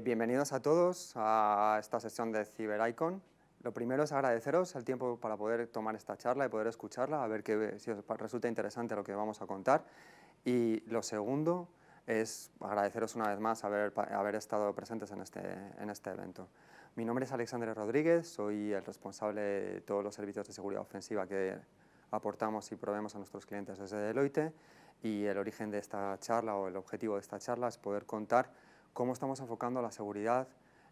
Bienvenidos a todos a esta sesión de CyberIcon. Lo primero es agradeceros el tiempo para poder tomar esta charla y poder escucharla, a ver si os resulta interesante lo que vamos a contar. Y lo segundo es agradeceros una vez más haber estado presentes en este evento. Mi nombre es Alexandre Rodríguez, soy el responsable de todos los servicios de seguridad ofensiva que aportamos y proveemos a nuestros clientes desde Deloitte, y el origen de esta charla o el objetivo de esta charla es poder contar cómo estamos enfocando la seguridad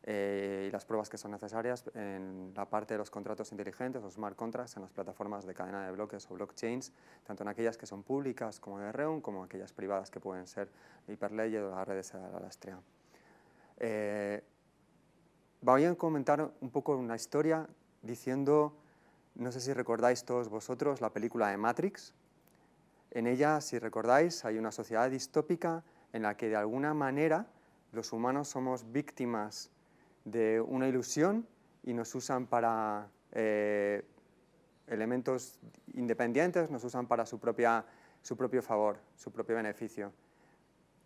y las pruebas que son necesarias en la parte de los contratos inteligentes o smart contracts en las plataformas de cadena de bloques o blockchains, tanto en aquellas que son públicas como de Ethereum, como aquellas privadas que pueden ser Hyperledger o las redes de Alastria. Voy a comentar un poco una historia diciendo, no sé si recordáis todos vosotros la película de Matrix. En ella, si recordáis, hay una sociedad distópica en la que de alguna manera los humanos somos víctimas de una ilusión y nos usan para elementos independientes, nos usan para su propio favor, su propio beneficio.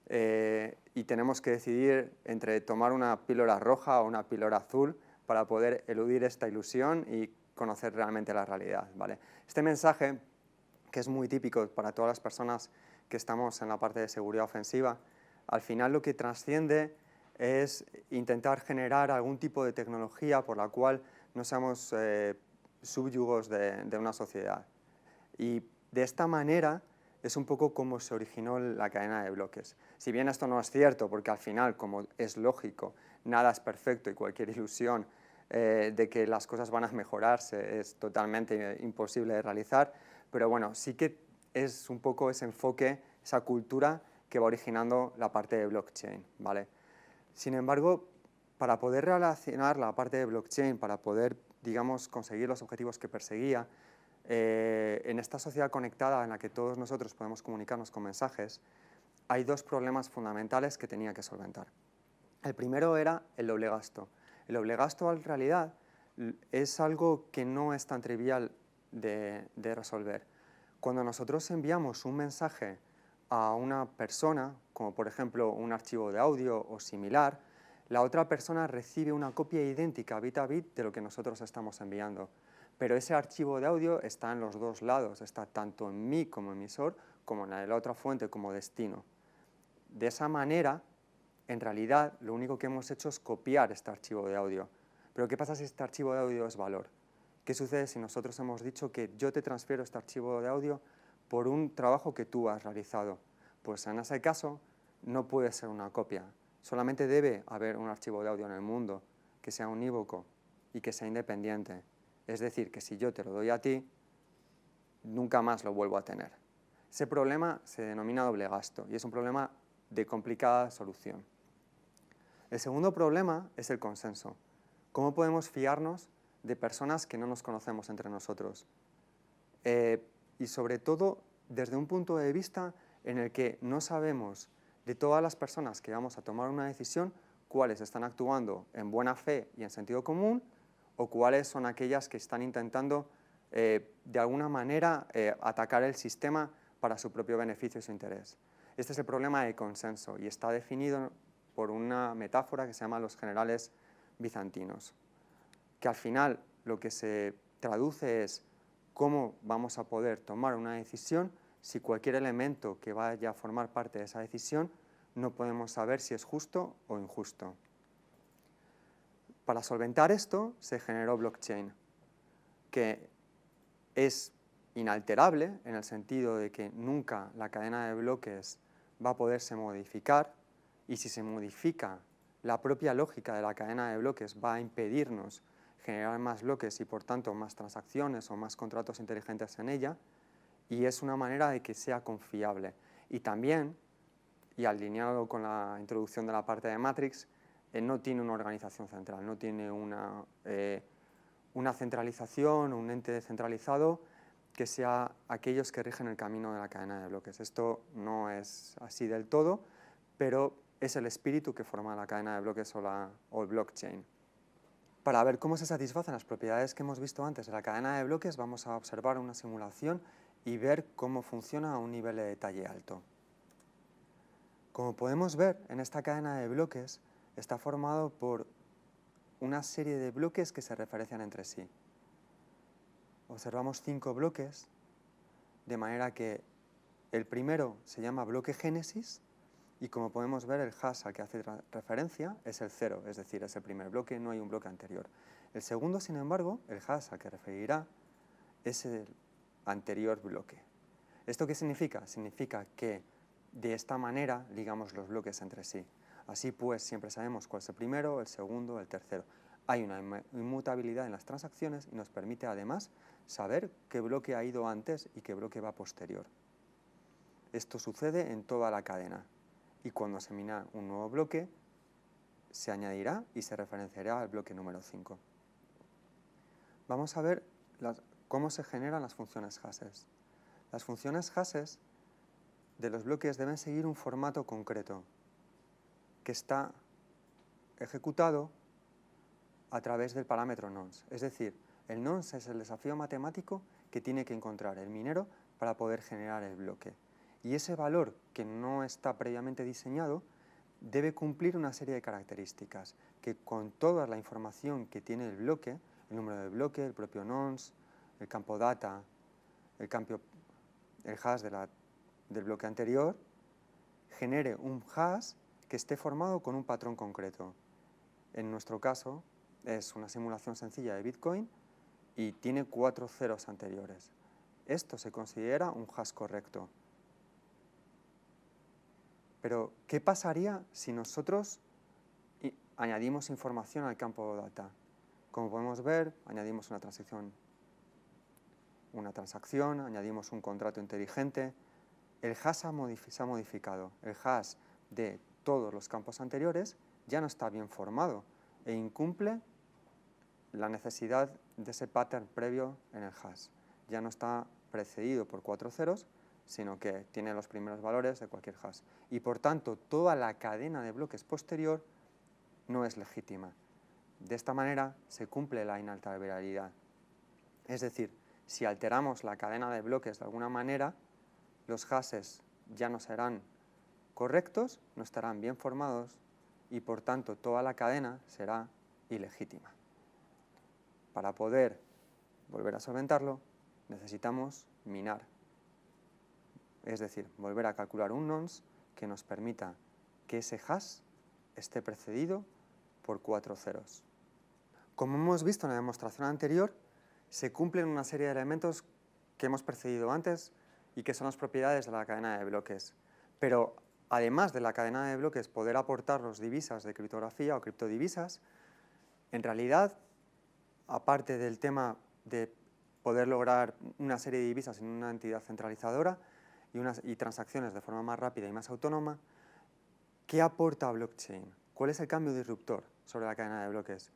Y tenemos que decidir entre tomar una píldora roja o una píldora azul para poder eludir esta ilusión y conocer realmente la realidad, ¿vale? Este mensaje, que es muy típico para todas las personas que estamos en la parte de seguridad ofensiva, al final lo que trasciende es intentar generar algún tipo de tecnología por la cual no seamos subyugos de una sociedad. Y de esta manera es un poco como se originó la cadena de bloques. Si bien esto no es cierto, porque al final, como es lógico, nada es perfecto y cualquier ilusión de que las cosas van a mejorarse es totalmente imposible de realizar, pero bueno, sí que es un poco ese enfoque, esa cultura que va originando la parte de blockchain, ¿vale? Sin embargo, para poder relacionar la parte de blockchain, para poder, digamos, conseguir los objetivos que perseguía, en esta sociedad conectada en la que todos nosotros podemos comunicarnos con mensajes, hay dos problemas fundamentales que tenía que solventar. El primero era el doble gasto. El doble gasto, en realidad, es algo que no es tan trivial de resolver. Cuando nosotros enviamos un mensaje a una persona, como por ejemplo un archivo de audio o similar, la otra persona recibe una copia idéntica bit a bit de lo que nosotros estamos enviando. Pero ese archivo de audio está en los dos lados, está tanto en mí como emisor, como en la otra fuente como destino. De esa manera, en realidad, lo único que hemos hecho es copiar este archivo de audio. Pero ¿qué pasa si este archivo de audio es valor? ¿Qué sucede si nosotros hemos dicho que yo te transfiero este archivo de audio por un trabajo que tú has realizado? Pues en ese caso no puede ser una copia. Solamente debe haber un archivo de audio en el mundo que sea unívoco y que sea independiente. Es decir, que si yo te lo doy a ti, nunca más lo vuelvo a tener. Ese problema se denomina doble gasto y es un problema de complicada solución. El segundo problema es el consenso. ¿Cómo podemos fiarnos de personas que no nos conocemos entre nosotros? Y sobre todo desde un punto de vista en el que no sabemos de todas las personas que vamos a tomar una decisión cuáles están actuando en buena fe y en sentido común o cuáles son aquellas que están intentando de alguna manera atacar el sistema para su propio beneficio y su interés. Este es el problema de consenso y está definido por una metáfora que se llama los generales bizantinos, que al final lo que se traduce es cómo vamos a poder tomar una decisión si cualquier elemento que vaya a formar parte de esa decisión no podemos saber si es justo o injusto. Para solventar esto se generó blockchain, que es inalterable en el sentido de que nunca la cadena de bloques va a poderse modificar, y si se modifica, la propia lógica de la cadena de bloques va a impedirnos generar más bloques y por tanto más transacciones o más contratos inteligentes en ella, y es una manera de que sea confiable. Y también, y alineado con la introducción de la parte de Matrix, no tiene una organización central, no tiene una centralización, un ente descentralizado que sea aquellos que rigen el camino de la cadena de bloques. Esto no es así del todo, pero es el espíritu que forma la cadena de bloques o el blockchain. Para ver cómo se satisfacen las propiedades que hemos visto antes de la cadena de bloques, vamos a observar una simulación y ver cómo funciona a un nivel de detalle alto. Como podemos ver, en esta cadena de bloques está formado por una serie de bloques que se referencian entre sí. Observamos 5 bloques, de manera que el primero se llama bloque génesis, y como podemos ver, el hash al que hace referencia es el 0, es decir, es el primer bloque, no hay un bloque anterior. El segundo, sin embargo, el hash al que referirá, es el anterior bloque. ¿Esto qué significa? Significa que de esta manera ligamos los bloques entre sí. Así pues, siempre sabemos cuál es el primero, el segundo, el tercero. Hay una inmutabilidad en las transacciones y nos permite además saber qué bloque ha ido antes y qué bloque va posterior. Esto sucede en toda la cadena y cuando se mina un nuevo bloque se añadirá y se referenciará al bloque número 5. Vamos a ver cómo se generan las funciones hashes. Las funciones hashes de los bloques deben seguir un formato concreto que está ejecutado a través del parámetro nonce. Es decir, el nonce es el desafío matemático que tiene que encontrar el minero para poder generar el bloque. Y ese valor que no está previamente diseñado debe cumplir una serie de características que con toda la información que tiene el bloque, el número de bloque, el propio nonce, el campo data, el hash del bloque anterior, genere un hash que esté formado con un patrón concreto. En nuestro caso es una simulación sencilla de Bitcoin y tiene 4 ceros anteriores. Esto se considera un hash correcto. Pero, ¿qué pasaría si nosotros añadimos información al campo data? Como podemos ver, añadimos una transacción, añadimos un contrato inteligente. El hash se ha modificado. El hash de todos los campos anteriores ya no está bien formado e incumple la necesidad de ese pattern previo en el hash. Ya no está precedido por 4 ceros, sino que tiene los primeros valores de cualquier hash. Y por tanto, toda la cadena de bloques posterior no es legítima. De esta manera se cumple la inalterabilidad. Es decir, si alteramos la cadena de bloques de alguna manera, los hashes ya no serán correctos, no estarán bien formados y por tanto toda la cadena será ilegítima. Para poder volver a solventarlo, necesitamos minar. Es decir, volver a calcular un nonce que nos permita que ese hash esté precedido por 4 ceros. Como hemos visto en la demostración anterior, se cumplen una serie de elementos que hemos precedido antes y que son las propiedades de la cadena de bloques. Pero además de la cadena de bloques poder aportar los divisas de criptografía o criptodivisas, en realidad, aparte del tema de poder lograr una serie de divisas en una entidad centralizadora y transacciones de forma más rápida y más autónoma, ¿qué aporta blockchain? ¿Cuál es el cambio disruptor sobre la cadena de bloques?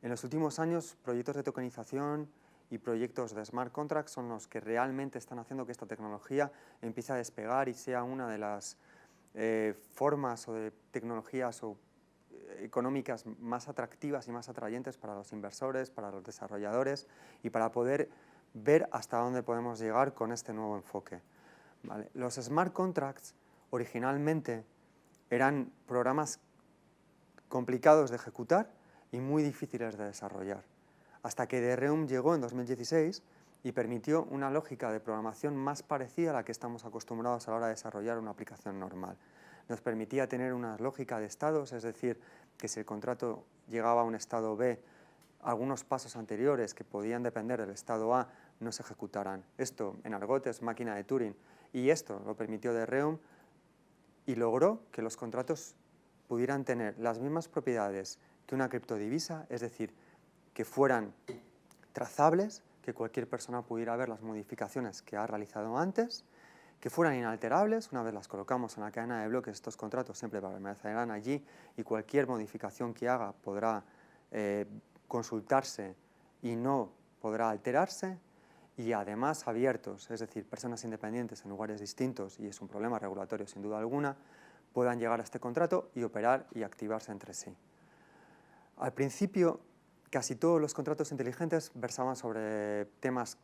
En los últimos años, proyectos de tokenización y proyectos de smart contracts son los que realmente están haciendo que esta tecnología empiece a despegar y sea una de las formas o de tecnologías económicas más atractivas y más atrayentes para los inversores, para los desarrolladores y para poder ver hasta dónde podemos llegar con este nuevo enfoque. ¿Vale? Los smart contracts originalmente eran programas complicados de ejecutar y muy difíciles de desarrollar, hasta que Ethereum llegó en 2016 y permitió una lógica de programación más parecida a la que estamos acostumbrados a la hora de desarrollar una aplicación normal. Nos permitía tener una lógica de estados, es decir, que si el contrato llegaba a un estado B, algunos pasos anteriores que podían depender del estado A no se ejecutaran. Esto en argot es máquina de Turing, y esto lo permitió Ethereum y logró que los contratos pudieran tener las mismas propiedades que una criptodivisa, es decir, que fueran trazables, que cualquier persona pudiera ver las modificaciones que ha realizado antes, que fueran inalterables. Una vez las colocamos en la cadena de bloques, estos contratos siempre permanecerán allí y cualquier modificación que haga podrá consultarse y no podrá alterarse, y además abiertos, es decir, personas independientes en lugares distintos, y es un problema regulatorio sin duda alguna, puedan llegar a este contrato y operar y activarse entre sí. Al principio, casi todos los contratos inteligentes versaban sobre temas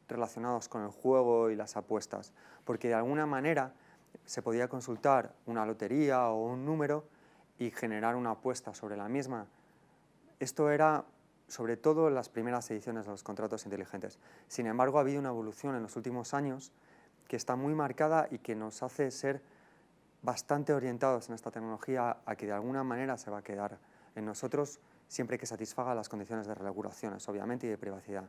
relacionados con el juego y las apuestas, porque de alguna manera se podía consultar una lotería o un número y generar una apuesta sobre la misma. Esto era sobre todo en las primeras ediciones de los contratos inteligentes. Sin embargo, ha habido una evolución en los últimos años que está muy marcada y que nos hace ser bastante orientados en esta tecnología a que de alguna manera se va a quedar en nosotros siempre que satisfaga las condiciones de regulaciones, obviamente, y de privacidad.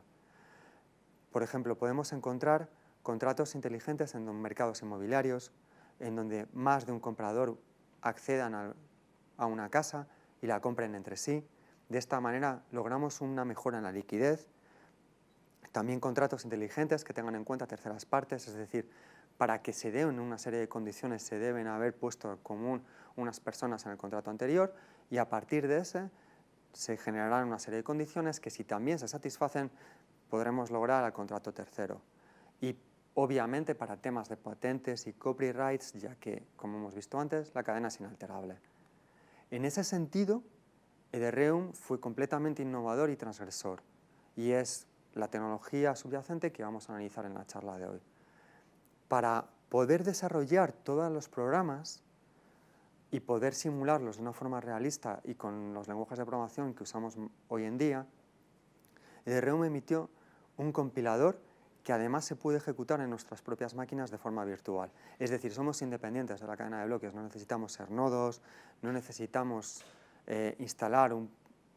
Por ejemplo, podemos encontrar contratos inteligentes en mercados inmobiliarios, en donde más de un comprador accedan a una casa y la compren entre sí. De esta manera logramos una mejora en la liquidez. También contratos inteligentes que tengan en cuenta terceras partes, es decir, para que se den una serie de condiciones se deben haber puesto en común unas personas en el contrato anterior y a partir de ese se generarán una serie de condiciones que si también se satisfacen podremos lograr el contrato tercero. Y obviamente para temas de patentes y copyrights, ya que, como hemos visto antes, la cadena es inalterable. En ese sentido, Ethereum fue completamente innovador y transgresor y es la tecnología subyacente que vamos a analizar en la charla de hoy. Para poder desarrollar todos los programas y poder simularlos de una forma realista y con los lenguajes de programación que usamos hoy en día, Ethereum emitió un compilador que además se puede ejecutar en nuestras propias máquinas de forma virtual. Es decir, somos independientes de la cadena de bloques, no necesitamos ser nodos, no necesitamos instalar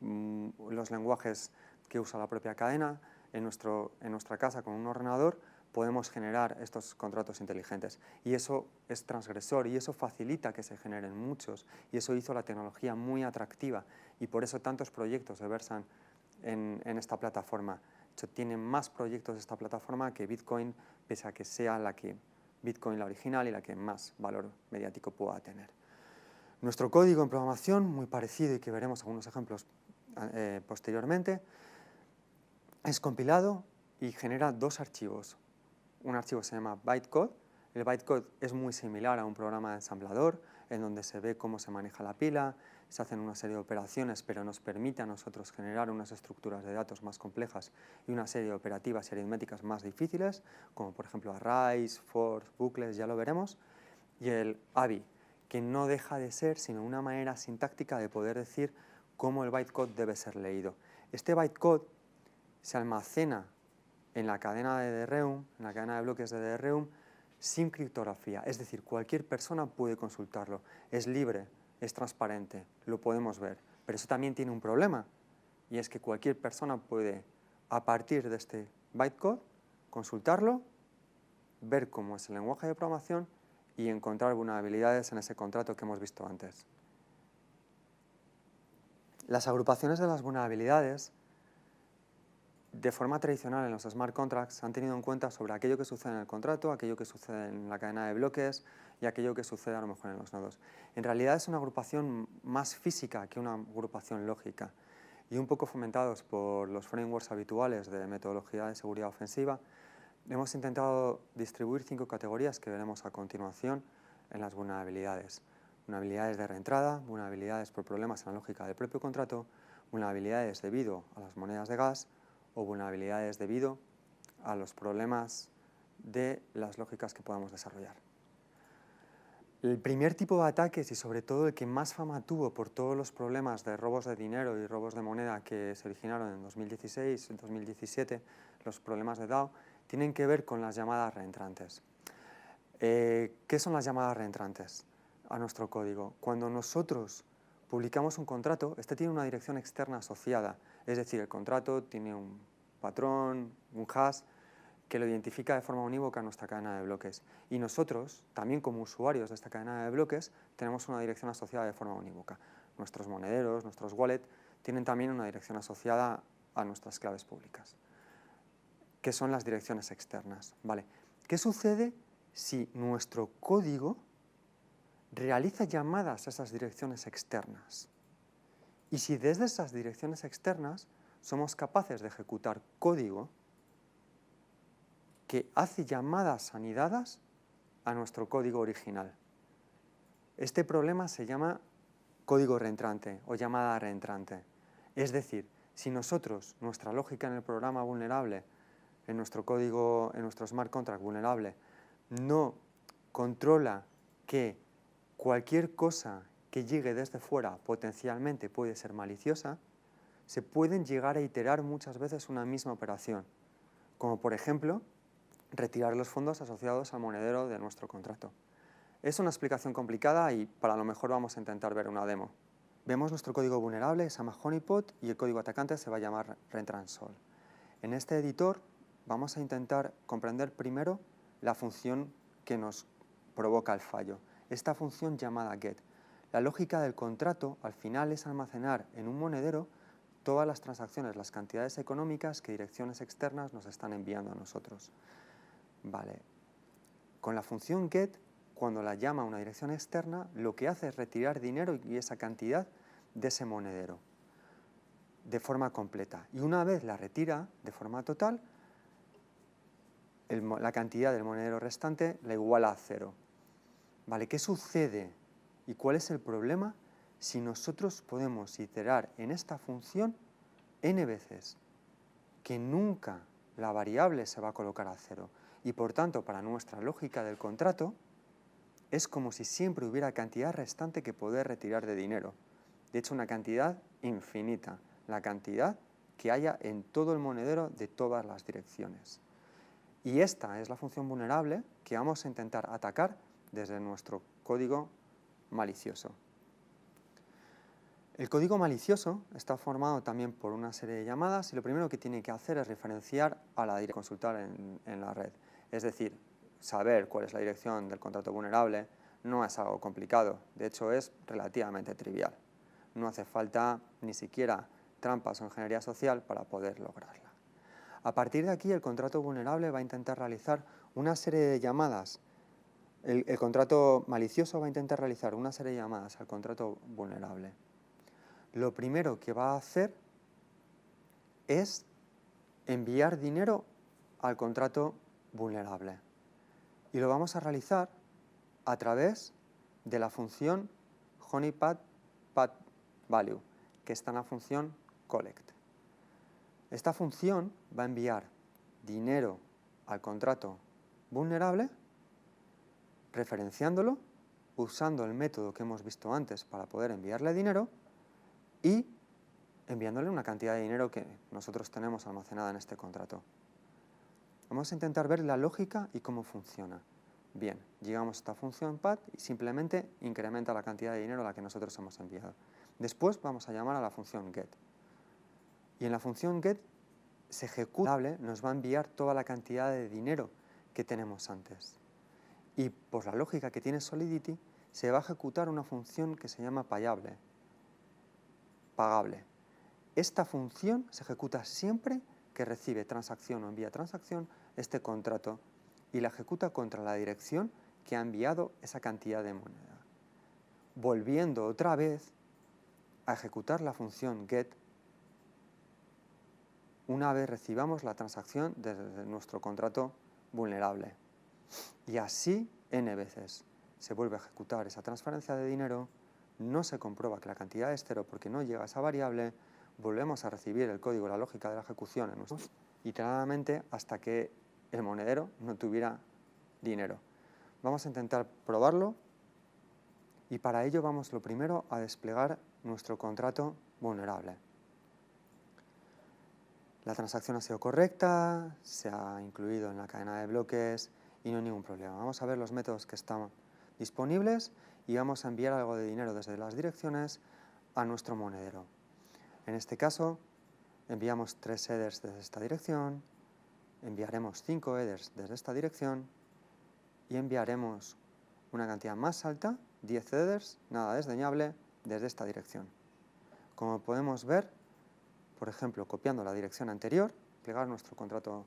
los lenguajes que usa la propia cadena. En nuestra casa con un ordenador podemos generar estos contratos inteligentes y eso es transgresor y eso facilita que se generen muchos y eso hizo la tecnología muy atractiva y por eso tantos proyectos se versan en esta plataforma. De hecho, tienen más proyectos de esta plataforma que Bitcoin, pese a que sea Bitcoin la original y la que más valor mediático pueda tener. Nuestro código en programación, muy parecido y que veremos algunos ejemplos posteriormente, es compilado y genera dos archivos. Un archivo se llama bytecode. El bytecode es muy similar a un programa de ensamblador en donde se ve cómo se maneja la pila, se hacen una serie de operaciones, pero nos permite a nosotros generar unas estructuras de datos más complejas y una serie de operativas y aritméticas más difíciles, como por ejemplo arrays, fors, bucles, ya lo veremos. Y el ABI, que no deja de ser sino una manera sintáctica de poder decir cómo el bytecode debe ser leído. Este bytecode se almacena en la cadena de Ethereum, en la cadena de bloques de Ethereum, sin criptografía. Es decir, cualquier persona puede consultarlo. Es libre, es transparente, lo podemos ver. Pero eso también tiene un problema, y es que cualquier persona puede, a partir de este bytecode, consultarlo, ver cómo es el lenguaje de programación y encontrar vulnerabilidades en ese contrato que hemos visto antes. Las agrupaciones de las vulnerabilidades de forma tradicional en los smart contracts han tenido en cuenta sobre aquello que sucede en el contrato, aquello que sucede en la cadena de bloques y aquello que sucede a lo mejor en los nodos. En realidad es una agrupación más física que una agrupación lógica y un poco fomentados por los frameworks habituales de metodología de seguridad ofensiva, hemos intentado distribuir 5 categorías que veremos a continuación en las vulnerabilidades. Vulnerabilidades de reentrada, vulnerabilidades por problemas en la lógica del propio contrato, vulnerabilidades debido a las monedas de gas, o vulnerabilidades debido a los problemas de las lógicas que podamos desarrollar. El primer tipo de ataques y sobre todo el que más fama tuvo por todos los problemas de robos de dinero y robos de moneda que se originaron en 2016, en 2017, los problemas de DAO, tienen que ver con las llamadas reentrantes. ¿Qué son las llamadas reentrantes a nuestro código? Cuando nosotros publicamos un contrato, este tiene una dirección externa asociada, es decir, el contrato tiene un patrón, un hash, que lo identifica de forma unívoca en nuestra cadena de bloques. Y nosotros, también como usuarios de esta cadena de bloques, tenemos una dirección asociada de forma unívoca. Nuestros monederos, nuestros wallets, tienen también una dirección asociada a nuestras claves públicas, que son las direcciones externas. ¿Vale? ¿Qué sucede si nuestro código realiza llamadas a esas direcciones externas? Y si desde esas direcciones externas somos capaces de ejecutar código que hace llamadas anidadas a nuestro código original. Este problema se llama código reentrante o llamada reentrante. Es decir, si nosotros, nuestra lógica en el programa vulnerable, en nuestro código, en nuestro smart contract vulnerable, no controla que cualquier cosa que llegue desde fuera potencialmente puede ser maliciosa, se pueden llegar a iterar muchas veces una misma operación, como por ejemplo retirar los fondos asociados al monedero de nuestro contrato. Es una explicación complicada y para lo mejor vamos a intentar ver una demo. Vemos nuestro código vulnerable, se llama Honeypot, y el código atacante se va a llamar Retransol. En este editor vamos a intentar comprender primero la función que nos provoca el fallo, esta función llamada get. La lógica del contrato al final es almacenar en un monedero todas las transacciones, las cantidades económicas que direcciones externas nos están enviando a nosotros. Vale. Con la función get, cuando la llama una dirección externa, lo que hace es retirar dinero y esa cantidad de ese monedero de forma completa. Y una vez la retira de forma total, la cantidad del monedero restante la iguala a 0. Vale, ¿qué sucede y cuál es el problema si nosotros podemos iterar en esta función n veces? Que nunca la variable se va a colocar a 0. Y por tanto, para nuestra lógica del contrato, es como si siempre hubiera cantidad restante que poder retirar de dinero. De hecho, una cantidad infinita, la cantidad que haya en todo el monedero de todas las direcciones. Y esta es la función vulnerable que vamos a intentar atacar desde nuestro código malicioso. El código malicioso está formado también por una serie de llamadas y lo primero que tiene que hacer es referenciar a la dirección, consultar en la red. Es decir, saber cuál es la dirección del contrato vulnerable no es algo complicado, de hecho es relativamente trivial. No hace falta ni siquiera trampas o ingeniería social para poder lograrla. A partir de aquí, el contrato vulnerable va a intentar realizar una serie de llamadas. El contrato malicioso va a intentar realizar una serie de llamadas al contrato vulnerable. Lo primero que va a hacer es enviar dinero al contrato vulnerable. Y lo vamos a realizar a través de la función honeypot_value, que está en la función collect. Esta función va a enviar dinero al contrato vulnerable, referenciándolo, usando el método que hemos visto antes para poder enviarle dinero y enviándole una cantidad de dinero que nosotros tenemos almacenada en este contrato. Vamos a intentar ver la lógica y cómo funciona. Bien, llegamos a esta función pat y simplemente incrementa la cantidad de dinero a la que nosotros hemos enviado. Después vamos a llamar a la función get. Y en la función get se ejecuta, nos va a enviar toda la cantidad de dinero que tenemos antes. Y por la lógica que tiene Solidity, se va a ejecutar una función que se llama pagable. Esta función se ejecuta siempre que recibe transacción o envía transacción este contrato y la ejecuta contra la dirección que ha enviado esa cantidad de moneda. Volviendo otra vez a ejecutar la función get una vez recibamos la transacción desde nuestro contrato vulnerable. Y así n veces se vuelve a ejecutar esa transferencia de dinero, no se comprueba que la cantidad es 0 porque no llega a esa variable, volvemos a recibir el código, la lógica de la ejecución en nuestros iteradamente hasta que el monedero no tuviera dinero. Vamos a intentar probarlo y para ello vamos lo primero a desplegar nuestro contrato vulnerable. La transacción ha sido correcta, se ha incluido en la cadena de bloques y no hay ningún problema. Vamos a ver los métodos que están disponibles y vamos a enviar algo de dinero desde las direcciones a nuestro monedero. En este caso, enviamos 3 headers desde esta dirección, enviaremos 5 headers desde esta dirección y enviaremos una cantidad más alta, 10 headers, nada desdeñable, desde esta dirección. Como podemos ver, por ejemplo, copiando la dirección anterior, plegar nuestro contrato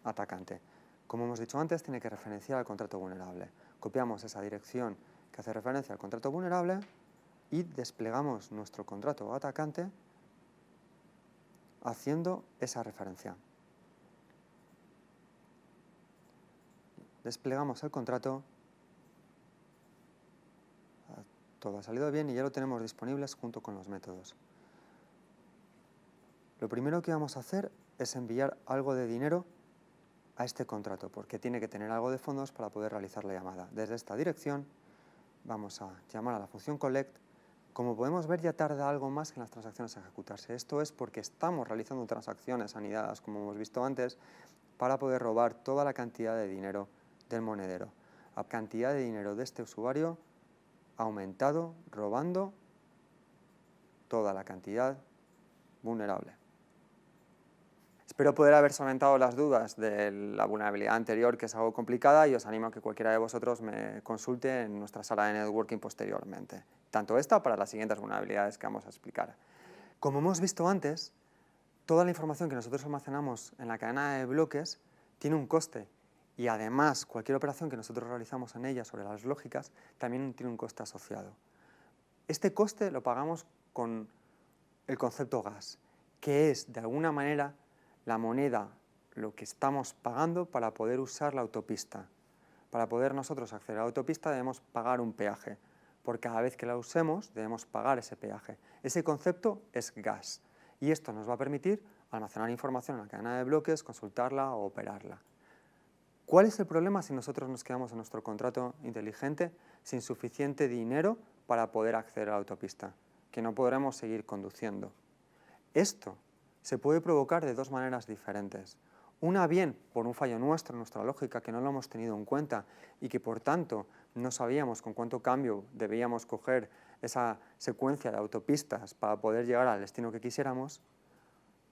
atacante. Como hemos dicho antes, tiene que referenciar al contrato vulnerable. Copiamos esa dirección que hace referencia al contrato vulnerable y desplegamos nuestro contrato atacante haciendo esa referencia. Desplegamos el contrato, todo ha salido bien y ya lo tenemos disponibles junto con los métodos. Lo primero que vamos a hacer es enviar algo de dinero a este contrato, porque tiene que tener algo de fondos para poder realizar la llamada. Desde esta dirección vamos a llamar a la función collect Como podemos ver, ya tarda algo más que en las transacciones a ejecutarse. Esto es porque estamos realizando transacciones anidadas, como hemos visto antes, para poder robar toda la cantidad de dinero del monedero. La cantidad de dinero de este usuario ha aumentado robando toda la cantidad vulnerable. Espero poder haber solventado las dudas de la vulnerabilidad anterior, que es algo complicada, y os animo a que cualquiera de vosotros me consulte en nuestra sala de networking posteriormente. Tanto esta para las siguientes vulnerabilidades que vamos a explicar. Como hemos visto antes, toda la información que nosotros almacenamos en la cadena de bloques tiene un coste, y además cualquier operación que nosotros realizamos en ella sobre las lógicas también tiene un coste asociado. Este coste lo pagamos con el concepto gas, que es de alguna manera la moneda, lo que estamos pagando para poder usar la autopista. Para poder nosotros acceder a la autopista debemos pagar un peaje. Por cada vez que la usemos debemos pagar ese peaje. Ese concepto es gas. Y esto nos va a permitir almacenar información en la cadena de bloques, consultarla o operarla. ¿Cuál es el problema si nosotros nos quedamos en nuestro contrato inteligente sin suficiente dinero para poder acceder a la autopista? Que no podremos seguir conduciendo. Esto se puede provocar de dos maneras diferentes. Una bien por un fallo nuestro en nuestra lógica, que no lo hemos tenido en cuenta y que por tanto no sabíamos con cuánto cambio debíamos coger esa secuencia de autopistas para poder llegar al destino que quisiéramos,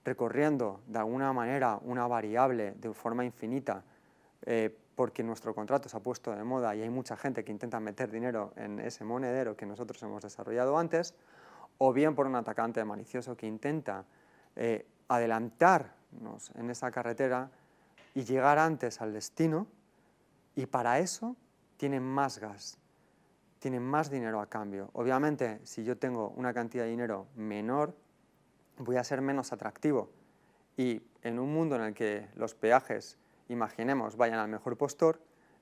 recorriendo de alguna manera una variable de forma infinita, porque nuestro contrato se ha puesto de moda y hay mucha gente que intenta meter dinero en ese monedero que nosotros hemos desarrollado antes, o bien por un atacante malicioso que intenta adelantarnos en esa carretera y llegar antes al destino, y para eso tienen más gas, tienen más dinero a cambio. Obviamente, si yo tengo una cantidad de dinero menor, voy a ser menos atractivo, y en un mundo en el que los peajes, imaginemos, vayan al mejor postor,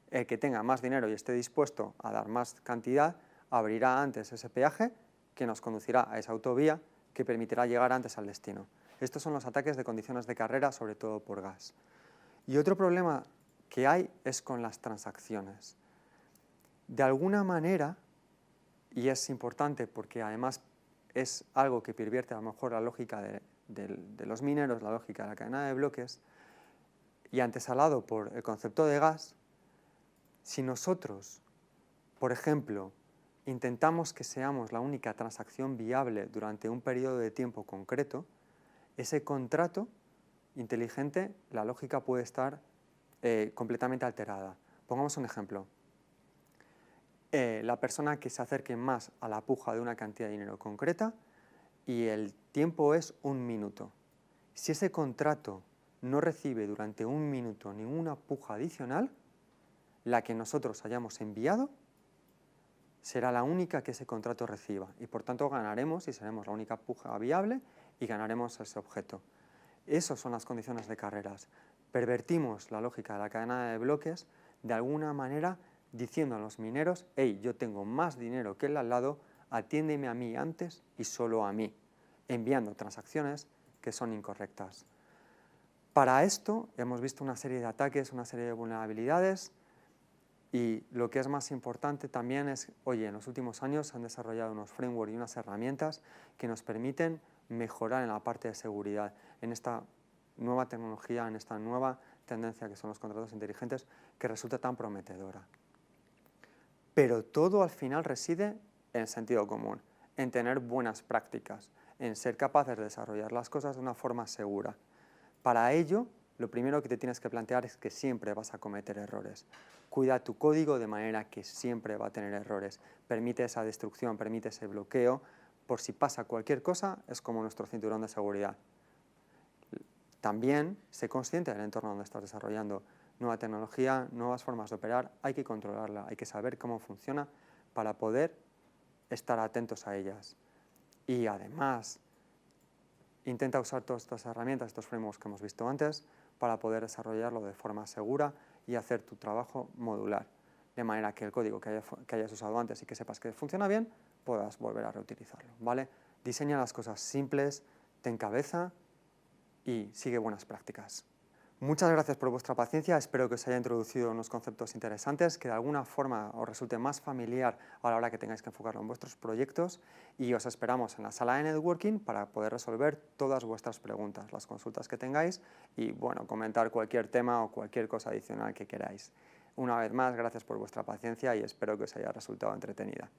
el que tenga más dinero y esté dispuesto a dar más cantidad, abrirá antes ese peaje que nos conducirá a esa autovía que permitirá llegar antes al destino. Estos son los ataques de condiciones de carrera, sobre todo por gas. Y otro problema que hay es con las transacciones. De alguna manera, y es importante porque además es algo que pervierte a lo mejor la lógica de los mineros, la lógica de la cadena de bloques, y antesalado por el concepto de gas, si nosotros, por ejemplo, intentamos que seamos la única transacción viable durante un periodo de tiempo concreto, ese contrato inteligente, la lógica puede estar completamente alterada. Pongamos un ejemplo. La persona que se acerque más a la puja de una cantidad de dinero concreta y el tiempo es 1 minuto. Si ese contrato no recibe durante 1 minuto ninguna puja adicional, la que nosotros hayamos enviado será la única que ese contrato reciba, y por tanto ganaremos y seremos la única puja viable y ganaremos ese objeto. Esas son las condiciones de carreras. Pervertimos la lógica de la cadena de bloques de alguna manera diciendo a los mineros: hey, yo tengo más dinero que el al lado, atiéndeme a mí antes y solo a mí, enviando transacciones que son incorrectas. Para esto hemos visto una serie de ataques, una serie de vulnerabilidades, y lo que es más importante también es, oye, en los últimos años se han desarrollado unos frameworks y unas herramientas que nos permiten mejorar en la parte de seguridad, en esta nueva tecnología, en esta nueva tendencia que son los contratos inteligentes, que resulta tan prometedora. Pero todo al final reside en el sentido común, en tener buenas prácticas, en ser capaces de desarrollar las cosas de una forma segura. Para ello, lo primero que te tienes que plantear es que siempre vas a cometer errores. Cuida tu código de manera que siempre va a tener errores. Permite esa destrucción, permite ese bloqueo. Por si pasa cualquier cosa, es como nuestro cinturón de seguridad. También sé consciente del entorno donde estás desarrollando nueva tecnología, nuevas formas de operar. Hay que controlarla, hay que saber cómo funciona para poder estar atentos a ellas. Y además, intenta usar todas estas herramientas, estos frameworks que hemos visto antes, para poder desarrollarlo de forma segura y hacer tu trabajo modular, de manera que el código que hayas usado antes y que sepas que funciona bien, puedas volver a reutilizarlo, ¿vale? Diseña las cosas simples, ten cabeza y sigue buenas prácticas. Muchas gracias por vuestra paciencia, espero que os haya introducido unos conceptos interesantes, que de alguna forma os resulte más familiar a la hora que tengáis que enfocarlo en vuestros proyectos y os esperamos en la sala de networking para poder resolver todas vuestras preguntas, las consultas que tengáis y bueno, comentar cualquier tema o cualquier cosa adicional que queráis. Una vez más, gracias por vuestra paciencia y espero que os haya resultado entretenida.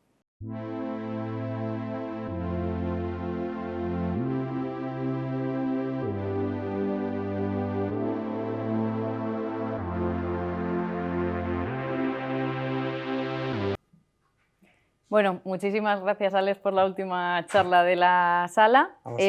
Bueno, muchísimas gracias, Alex, por la última charla de la sala. A vosotros.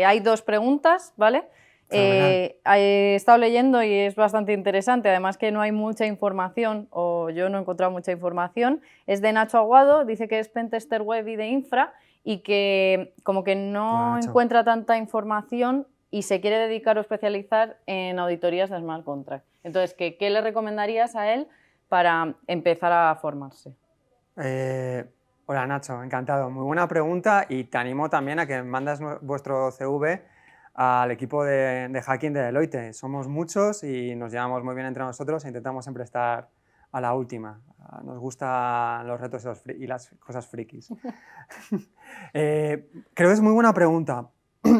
Hay 2 preguntas, ¿vale? He estado leyendo y es bastante interesante, además que no hay mucha información, o yo no he encontrado mucha información. Es de Nacho Aguado, dice que es pentester web y de infra, y que como que no encuentra tanta información y se quiere dedicar o especializar en auditorías de smart contract. Entonces, ¿qué le recomendarías a él para empezar a formarse? Hola Nacho, encantado. Muy buena pregunta y te animo también a que mandes vuestro CV al equipo de hacking de Deloitte. Somos muchos y nos llevamos muy bien entre nosotros e intentamos siempre estar a la última. Nos gustan los retos y las cosas frikis. Creo que es muy buena pregunta.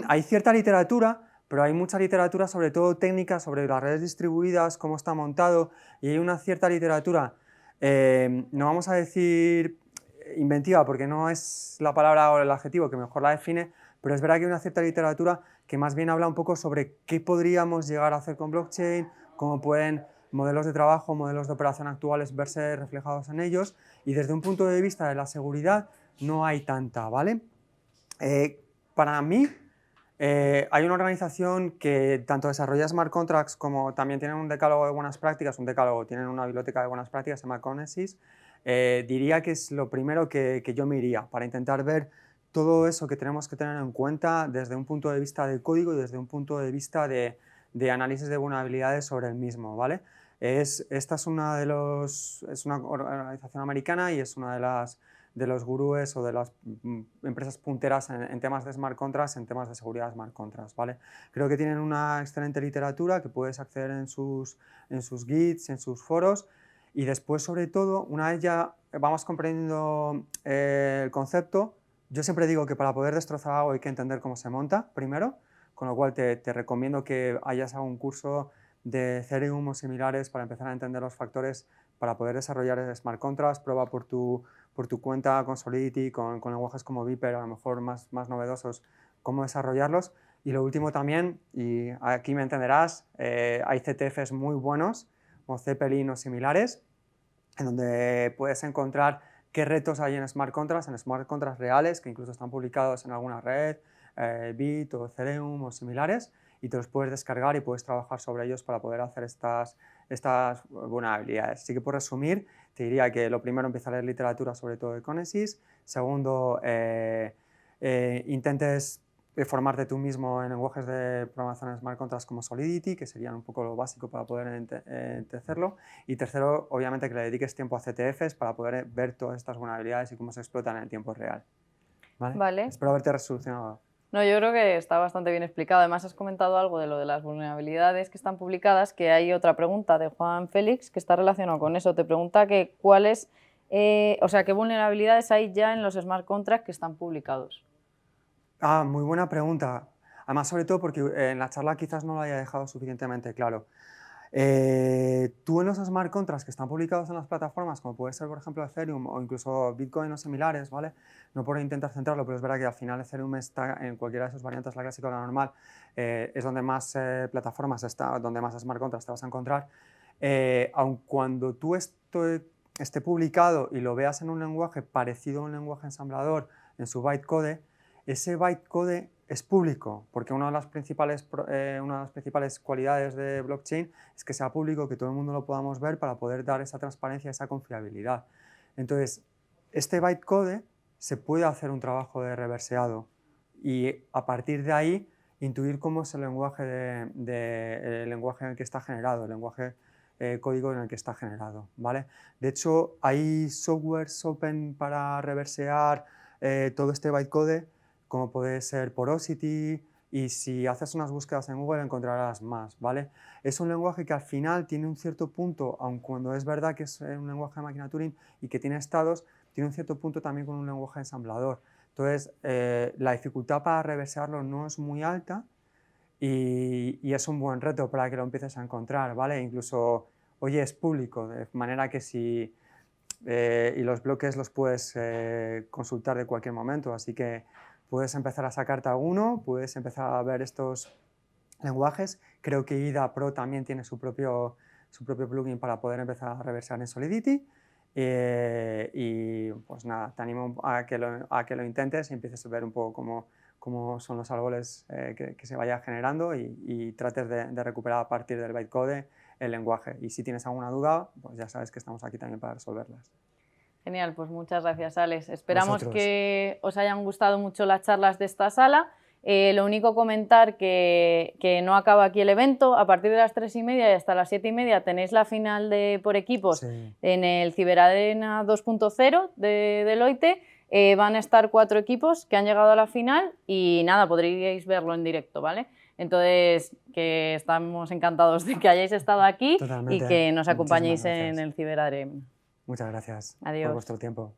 Hay cierta literatura, pero hay mucha literatura sobre todo técnica, sobre las redes distribuidas, cómo está montado, y hay una cierta literatura, no vamos a decir inventiva, porque no es la palabra o el adjetivo que mejor la define, pero es verdad que hay una cierta literatura que más bien habla un poco sobre qué podríamos llegar a hacer con blockchain, cómo pueden modelos de trabajo, modelos de operación actuales verse reflejados en ellos, y desde un punto de vista de la seguridad no hay tanta, ¿vale? Para mí, hay una organización que tanto desarrolla smart contracts como también tienen un decálogo de buenas prácticas, tienen una biblioteca de buenas prácticas, se llama Conesys. Diría que es lo primero que yo me iría para intentar ver todo eso que tenemos que tener en cuenta desde un punto de vista de código y desde un punto de vista de análisis de vulnerabilidades sobre el mismo, ¿vale? Esta es una organización americana y es una de los gurúes o de las empresas punteras en temas de smart contracts, en temas de seguridad de smart contracts, ¿vale? Creo que tienen una excelente literatura que puedes acceder en sus guides, en sus foros, y después, sobre todo, una vez ya vamos comprendiendo el concepto, yo siempre digo que para poder destrozar algo hay que entender cómo se monta primero, con lo cual te recomiendo que hayas algún curso de Ethereum o similares para empezar a entender los factores para poder desarrollar smart contracts. Prueba por tu cuenta con Solidity, con lenguajes como Viper, a lo mejor más novedosos, cómo desarrollarlos. Y lo último también, y aquí me entenderás, hay CTFs muy buenos, o Zeppelin o similares, en donde puedes encontrar qué retos hay en smart contracts reales, que incluso están publicados en alguna red, Bit o Ethereum o similares, y te los puedes descargar y puedes trabajar sobre ellos para poder hacer estas vulnerabilidades. Así que, por resumir, te diría que lo primero, empieza a leer literatura sobre todo de Conesys. Segundo, intentes formarte tú mismo en lenguajes de programación smart contracts como Solidity, que serían un poco lo básico para poder entenderlo. Y tercero, obviamente, que le dediques tiempo a CTFs para poder ver todas estas vulnerabilidades y cómo se explotan en el tiempo real. ¿Vale? Espero haberte resolucionado. No, yo creo que está bastante bien explicado. Además, has comentado algo de lo de las vulnerabilidades que están publicadas, que hay otra pregunta de Juan Félix que está relacionado con eso. Te pregunta que qué vulnerabilidades hay ya en los smart contracts que están publicados. Muy buena pregunta. Además, sobre todo porque en la charla quizás no lo haya dejado suficientemente claro. Tú en los smart contracts que están publicados en las plataformas, como puede ser por ejemplo Ethereum o incluso Bitcoin o similares, ¿vale? No por intentar centrarlo, pero es verdad que al final Ethereum está en cualquiera de sus variantes, la clásica o la normal, es donde más plataformas está, donde más smart contracts te vas a encontrar. Aun cuando tú esté publicado y lo veas en un lenguaje parecido a un lenguaje ensamblador en su bytecode, ese bytecode es público, porque una de las principales cualidades de blockchain es que sea público, que todo el mundo lo podamos ver para poder dar esa transparencia, esa confiabilidad. Entonces, este bytecode se puede hacer un trabajo de reverseado y a partir de ahí intuir cómo es el lenguaje, el lenguaje en el que está generado, el lenguaje código en el que está generado, ¿vale? De hecho, hay softwares open para reversear todo este bytecode, como puede ser Porosity, y si haces unas búsquedas en Google encontrarás más, ¿vale? Es un lenguaje que al final tiene un cierto punto, aun cuando es verdad que es un lenguaje de máquina Turing y que tiene estados, tiene un cierto punto también con un lenguaje ensamblador. Entonces, la dificultad para reversearlo no es muy alta y es un buen reto para que lo empieces a encontrar, ¿vale? Incluso, oye, es público, de manera que si... y los bloques los puedes consultar de cualquier momento, así que puedes empezar a sacarte alguno, puedes empezar a ver estos lenguajes. Creo que IDA Pro también tiene su propio plugin para poder empezar a reversar en Solidity. Y pues nada, te animo a que lo intentes y empieces a ver un poco cómo son los árboles que se vaya generando y trates de recuperar a partir del bytecode el lenguaje. Y si tienes alguna duda, pues ya sabes que estamos aquí también para resolverlas. Genial, pues muchas gracias, Alex. Esperamos Vosotros. que os hayan gustado mucho las charlas de esta sala. Lo único comentar que no acaba aquí el evento. A partir de las 3:30 y hasta las 7:30 tenéis la final de por equipos Sí. en el Ciberarena 2.0 de Deloitte. Van a estar 4 equipos que han llegado a la final y nada, podríais verlo en directo, ¿vale? Entonces, que estamos encantados de que hayáis estado aquí Totalmente. y que nos Muchísimas acompañéis gracias. en el Ciberarena. Muchas gracias Adiós. por vuestro tiempo.